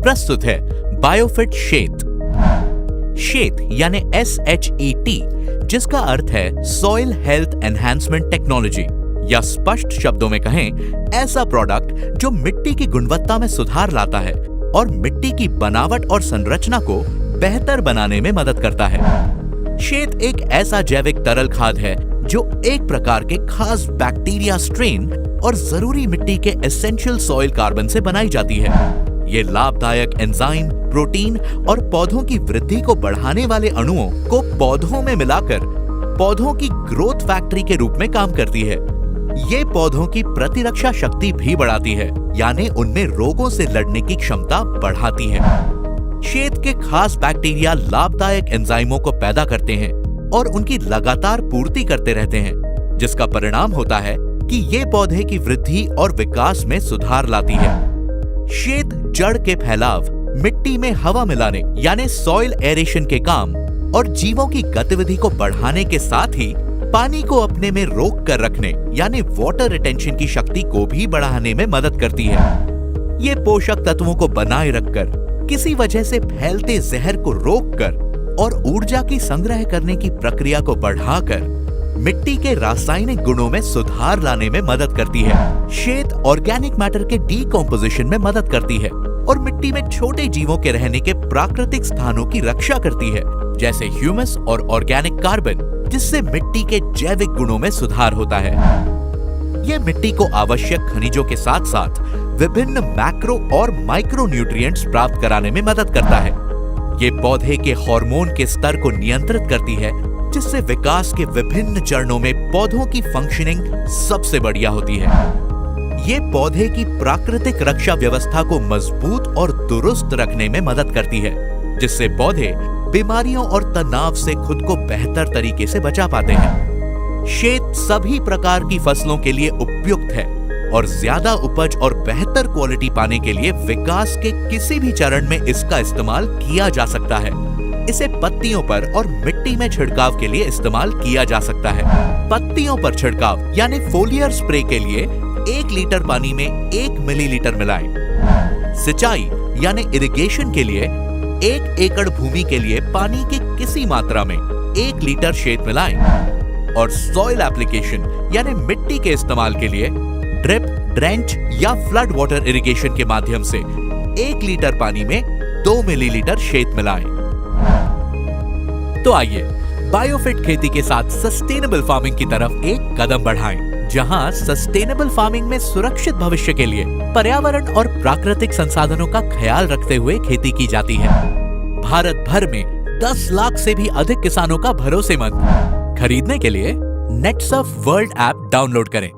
प्रस्तुत है बायोफिट शेत। शेत यानी SHET, जिसका अर्थ है सॉइल हेल्थ एनहांसमेंट टेक्नोलॉजी, या स्पष्ट शब्दों में कहें ऐसा प्रोडक्ट जो मिट्टी की गुणवत्ता में सुधार लाता है और मिट्टी की बनावट और संरचना को बेहतर बनाने में मदद करता है। शेत एक ऐसा जैविक तरल खाद है जो एक प्रकार के खास बैक्टीरिया स्ट्रेन और जरूरी मिट्टी के एसेंशियल सॉइल कार्बन से बनाई जाती है। ये लाभदायक एंजाइम, प्रोटीन और पौधों की वृद्धि को बढ़ाने वाले अणुओं को पौधों में मिलाकर पौधों की ग्रोथ फैक्ट्री के रूप में काम करती है। ये पौधों की प्रतिरक्षा शक्ति भी बढ़ाती है, यानी उनमें रोगों से लड़ने की क्षमता बढ़ाती है। शेत के खास बैक्टीरिया लाभदायक एंजाइमों को पैदा करते हैं और उनकी लगातार पूर्ति करते रहते हैं, जिसका परिणाम होता है कि ये पौधे की वृद्धि और विकास में सुधार लाती है। शेत जड़ के फैलाव, मिट्टी में हवा मिलाने यानी सॉइल एरेशन के काम और जीवों की गतिविधि को बढ़ाने के साथ ही पानी को अपने में रोक कर रखने यानी वाटर रिटेंशन की शक्ति को भी बढ़ाने में मदद करती है। ये पोषक तत्वों को बनाए रखकर, किसी वजह से फैलते जहर को रोककर और ऊर्जा की संग्रह करने की प्रक्रिया को बढ़ाकर मिट्टी के रासायनिक गुणों में सुधार लाने में मदद करती है। शेत ऑर्गेनिक मैटर के डीकंपोजिशन में मदद करती है और मिट्टी में छोटे जीवों के रहने के प्राकृतिक स्थानों की रक्षा करती है, जैसे ह्यूमस और ऑर्गेनिक कार्बन, जिससे मिट्टी के जैविक गुणों में सुधार होता है। यह मिट्टी को आवश्यक खनिजों के साथ साथ विभिन्न मैक्रो और माइक्रो न्यूट्रिएंट्स प्राप्त कराने में मदद करता है। ये पौधे के हार्मोन के स्तर को नियंत्रित करती है, जिससे विकास के विभिन्न चरणों में पौधों की फंक्शनिंग सबसे बढ़िया होती है। ये पौधे की प्राकृतिक रक्षा व्यवस्था को मजबूत और दुरुस्त रखने में मदद करती है, जिससे पौधे बीमारियों और तनाव से खुद को बेहतर तरीके से बचा पाते हैं। शेत सभी प्रकार की फसलों के लिए उपयुक्त है और ज्यादा उपज और बेहतर क्वालिटी पाने के लिए विकास के किसी भी चरण में इसका इस्तेमाल किया जा सकता है। इसे पत्तियों पर और मिट्टी में छिड़काव के लिए इस्तेमाल किया जा सकता है। पत्तियों पर छिड़काव यानी फोलियर स्प्रे के लिए 1 लीटर पानी में 1 मिलीलीटर मिलाएं। सिंचाई यानी इरिगेशन के लिए 1 एकड़ भूमि के लिए पानी की किसी मात्रा में 1 लीटर शेत मिलाएं। और सॉइल एप्लीकेशन यानी मिट्टी के इस्तेमाल के लिए ड्रिप, ड्रेंच या फ्लड वाटर इरिगेशन के माध्यम से 1 लीटर पानी में 2 मिलीलीटर शेत मिलाएं। तो आइए बायोफिट खेती के साथ सस्टेनेबल फार्मिंग की तरफ एक कदम बढ़ाएं, जहां सस्टेनेबल फार्मिंग में सुरक्षित भविष्य के लिए पर्यावरण और प्राकृतिक संसाधनों का ख्याल रखते हुए खेती की जाती है। भारत भर में 10 लाख से भी अधिक किसानों का भरोसेमंद। खरीदने के लिए नेटसर्फ वर्ल्ड ऐप डाउनलोड करें।